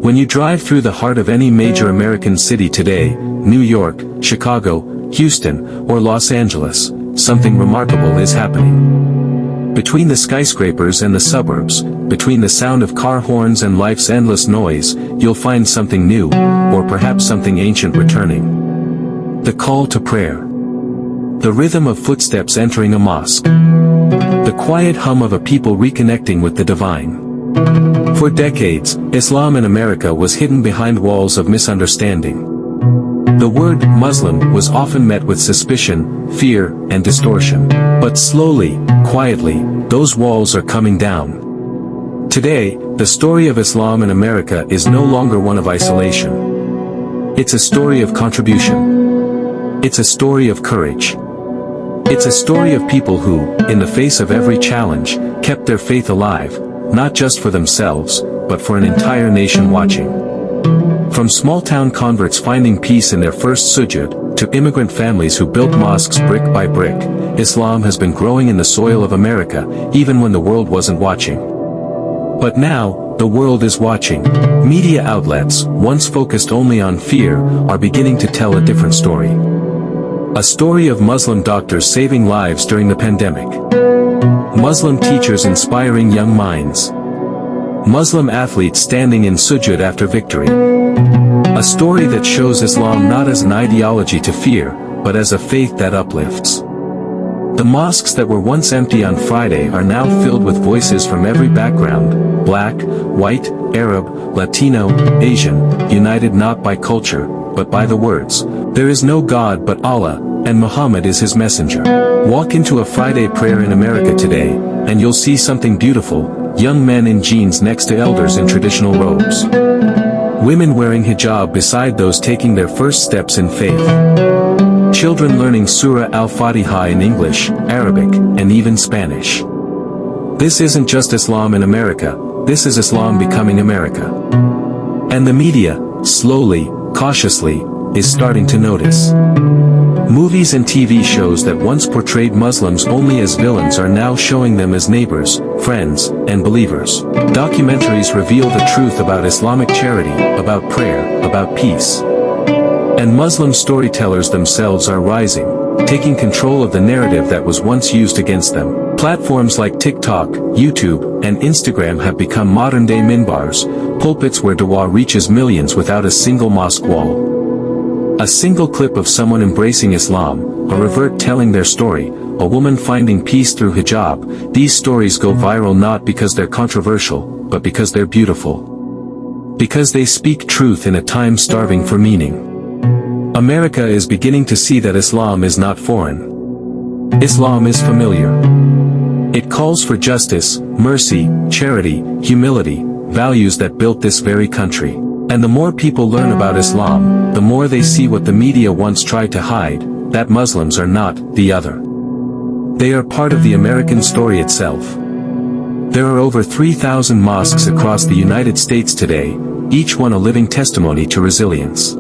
When you drive through the heart of any major American city today, New York, Chicago, Houston, or Los Angeles, something remarkable is happening. Between the skyscrapers and the suburbs, between the sound of car horns and life's endless noise, you'll find something new, or perhaps something ancient returning. The call to prayer. The rhythm of footsteps entering a mosque. The quiet hum of a people reconnecting with the divine. For decades, Islam in America was hidden behind walls of misunderstanding. The word Muslim was often met with suspicion, fear, and distortion. But slowly, quietly, those walls are coming down. Today, the story of Islam in America is no longer one of isolation. It's a story of contribution. It's a story of courage. It's a story of people who, in the face of every challenge, kept their faith alive, not just for themselves, but for an entire nation watching. From small-town converts finding peace in their first sujud, to immigrant families who built mosques brick by brick, Islam has been growing in the soil of America, even when the world wasn't watching. But now, the world is watching. Media outlets, once focused only on fear, are beginning to tell a different story. A story of Muslim doctors saving lives during the pandemic. Muslim teachers inspiring young minds. Muslim athletes standing in sujud after victory. A story that shows Islam not as an ideology to fear, but as a faith that uplifts. The mosques that were once empty on Friday are now filled with voices from every background, black, white, Arab, Latino, Asian, united not by culture, but by the words, "There is no God but Allah, and Muhammad is his messenger." Walk into a Friday prayer in America today, and you'll see something beautiful: young men in jeans next to elders in traditional robes. Women wearing hijab beside those taking their first steps in faith. Children learning Surah Al-Fatiha in English, Arabic, and even Spanish. This isn't just Islam in America, this is Islam becoming America. And the media, slowly, cautiously, is starting to notice. Movies and TV shows that once portrayed Muslims only as villains are now showing them as neighbors, friends, and believers. Documentaries reveal the truth about Islamic charity, about prayer, about peace. And Muslim storytellers themselves are rising, taking control of the narrative that was once used against them. Platforms like TikTok, YouTube, and Instagram have become modern-day minbars, pulpits where dua reaches millions without a single mosque wall. A single clip of someone embracing Islam, a revert telling their story, a woman finding peace through hijab. These stories go viral not because they're controversial, but because they're beautiful. Because they speak truth in a time starving for meaning. America is beginning to see that Islam is not foreign. Islam is familiar. It calls for justice, mercy, charity, humility, values that built this very country. And the more people learn about Islam, the more they see what the media once tried to hide, that Muslims are not the other. They are part of the American story itself. There are over 3,000 mosques across the United States today, each one a living testimony to resilience.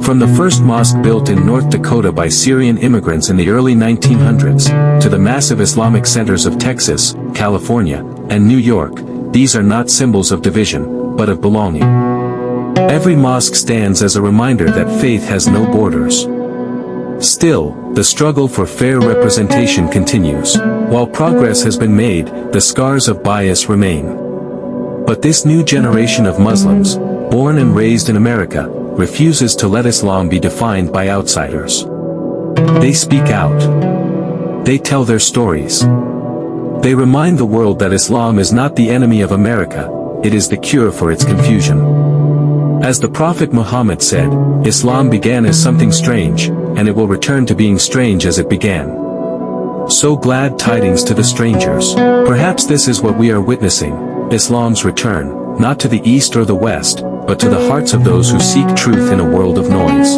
From the first mosque built in North Dakota by Syrian immigrants in the early 1900s, to the massive Islamic centers of Texas, California, and New York, these are not symbols of division, but of belonging. Every mosque stands as a reminder that faith has no borders. Still, the struggle for fair representation continues. While progress has been made, the scars of bias remain. But this new generation of Muslims, born and raised in America, refuses to let Islam be defined by outsiders. They speak out. They tell their stories. They remind the world that Islam is not the enemy of America, it is the cure for its confusion. As the Prophet Muhammad said, Islam began as something strange, and it will return to being strange as it began. So glad tidings to the strangers. Perhaps this is what we are witnessing, Islam's return, not to the east or the west, but to the hearts of those who seek truth in a world of noise.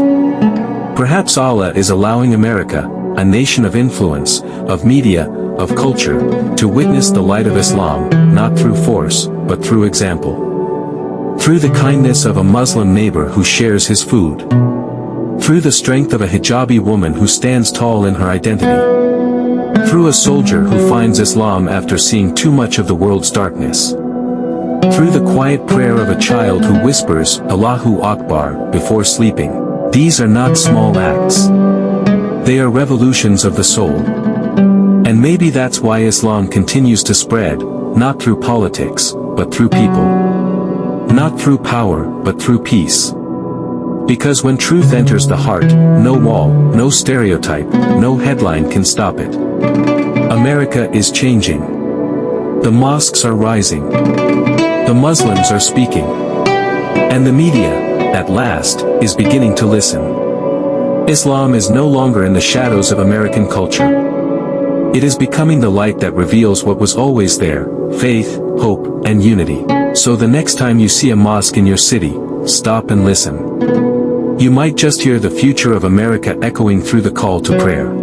Perhaps Allah is allowing America, a nation of influence, of media, of culture, to witness the light of Islam, not through force, but through example. Through the kindness of a Muslim neighbor who shares his food. Through the strength of a hijabi woman who stands tall in her identity. Through a soldier who finds Islam after seeing too much of the world's darkness. through the quiet prayer of a child who whispers, Allahu Akbar, before sleeping. These are not small acts. They are revolutions of the soul. And maybe that's why Islam continues to spread, not through politics, but through people. Not through power, but through peace. Because when truth enters the heart, no wall, no stereotype, no headline can stop it. America is changing. The mosques are rising. The Muslims are speaking. And the media, at last, is beginning to listen. Islam is no longer in the shadows of American culture. It is becoming the light that reveals what was always there, faith, hope, and unity. So the next time you see a mosque in your city, stop and listen. You might just hear the future of America echoing through the call to prayer.